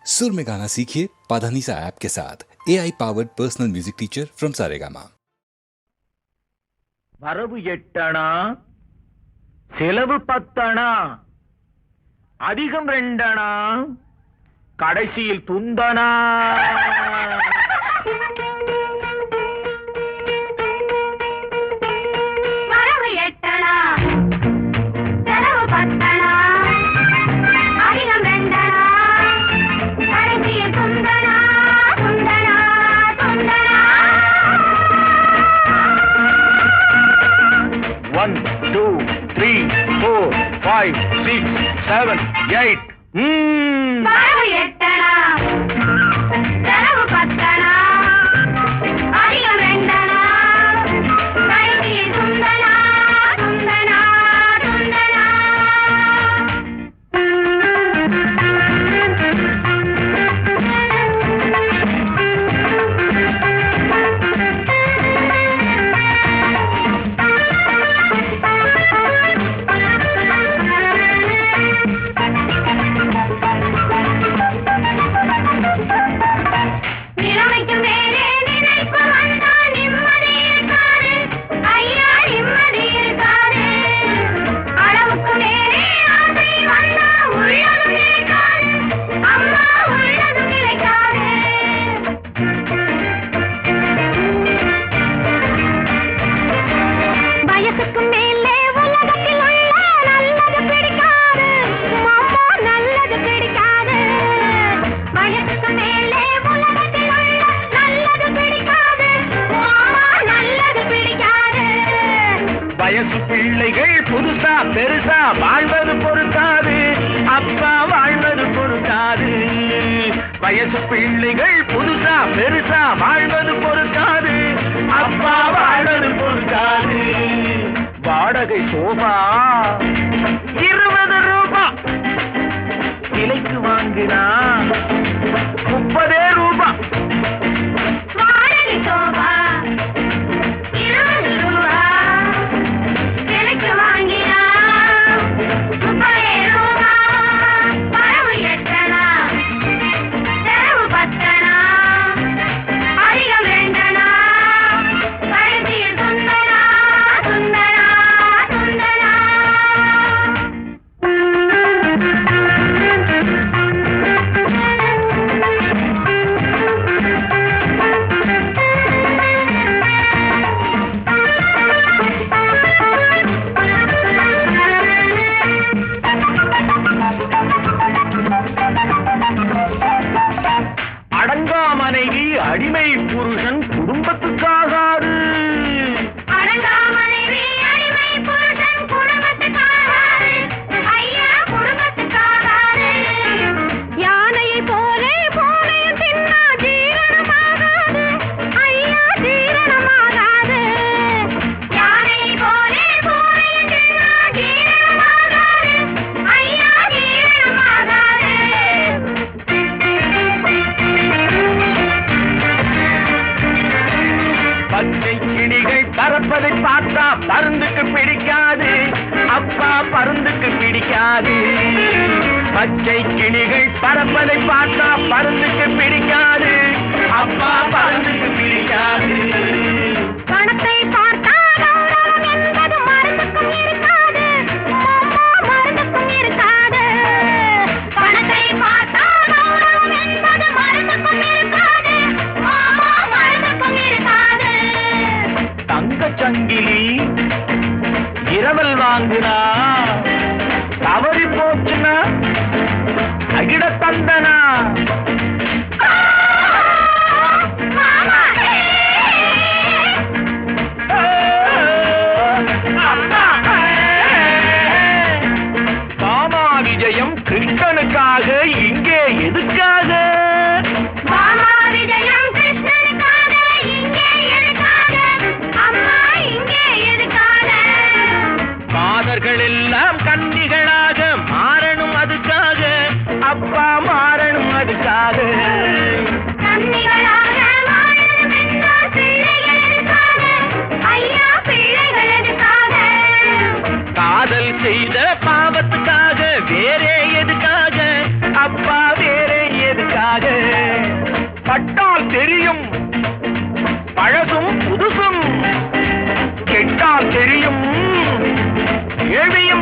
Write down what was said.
सुर में गाना सीखिए पाधानीसा ऐप के साथ। AI powered personal music teacher from Saregama. வரவு 8 அணா, செலவு 10 அணா, அதிகம் 2 அணா, கடைசியில் துந்தனா. வரவு 8 அணா, செலவு 10 அணா, அதிகம் 2 அணா, கடைசியில் துந்தனா, துந்தனா, துந்தனா. 1 2 3 4 5 6 7 8. வரவு 8 அணா, செலவு 10 அணா, அதிகம் 2 அணா, கடைசியில் துந்தனா, துந்தனா, துந்தனா. நிலைமைக்கு மேலே நினைப்பு வந்தா நிம்மதி இருக்காது, ஐயா நிம்மதி இருக்காது. அளவுக்கு மேலே ஆசை வந்தா உள்ளதும் நிலைக்காது, அம்மா உள்ளதும் நிலைக்காது. வயசுக்கு மேலே உலகத்தில் உள்ள நல்லது பிடிக்காது, மாமா நல்லது பிடிக்காது. வயசுக்கு மேலே உலகத்தில் உள்ள நல்லது பிடிக்காது, மாமா நல்லது பிடிக்காது. வயசு பிள்ளைகள் புதுசா பெருசா வாழ்வது பொறுக்காது, அப்பா வாழ்வது பொறுக்காது. வயசு பிள்ளைகள் புதுசா பெருசா வாழ்வது பொறுக்காது, அப்பா வாழ்வது பொறுக்காது. வாடகை சோபா 20 ரூபாய், விலைக்கு வாங்கினா 30 ரூபாய். வாடகை சோபா 20 ரூபா, விலைக்கு வாங்கினா 30 ரூபா. வரவு 8 அணா, செலவு 10 அணா, அதிகம் 2 அணா, கடைசியில் துந்தனா, துந்தனா, துந்தனா. அடங்கா மனைவி அடிமை புருஷன் குடும்பத்துக்காகாது. அடங்கா மனைவி அடிமை புருஷன் குடும்பத்துக்காகாது, ஐயா குடும்பத்துக்காகாது. யானையை போலே பூனையும் தின்னா ஜீரணமாகாது, ஐயா ஜீரணமாகாது. யானையை போலே பூனையும் தின்னா ஜீரணமாகாது, ஐயா ஜீரணமாகாது. பச்சை கிளிகள் பறப்பதை பார்த்தா பருந்துக்கு பிடிக்காது, அப்பா பருந்துக்கு பிடிக்காது. பச்சை கிளிகள் பறப்பதை பார்த்தா பருந்துக்கு பிடிக்காது, அப்பா பருந்துக்கு பிடிக்காது. பணத்தை பார்த்தா கௌரவம் என்பது மருந்துக்கும் இருக்காது, மாமா மருந்துக்கும் இருக்காது. பணத்தை பார்த்தா கௌரவம் என்பது மருந்துக்கும் இருக்காது, மாமா மருந்துக்கும் இருக்காது. தங்கச் சங்கிலி இரவல் வாங்குனா தவறி போச்சுன்னா அகிட தந்தனா. மாமா மாமா விஜயம் கிருஷ்ணனுக்காக இங்கே எதுக்காக? மாமா விஜயம் கிருஷ்ணனுக்காக இங்கே எதுக்காக, அம்மா இங்கே எதுக்காக? மாதர்கள் எல்லாம் கன்னிகளாக மாறணும் அதுக்காக, அப்பா மாறணும் அதுக்காக. கன்னிகளாக வாழணும் என்றால் பிள்ளைகள் எதுக்காக, ஐயா பிள்ளைகள் எதுக்காக? காதல் செய்த பாவத்துக்காக வேறே எதுக்காக, அப்பா வேறே தெரியும், பழசும் புதுசும் கெட்டால் தெரியும், கேள்வியும்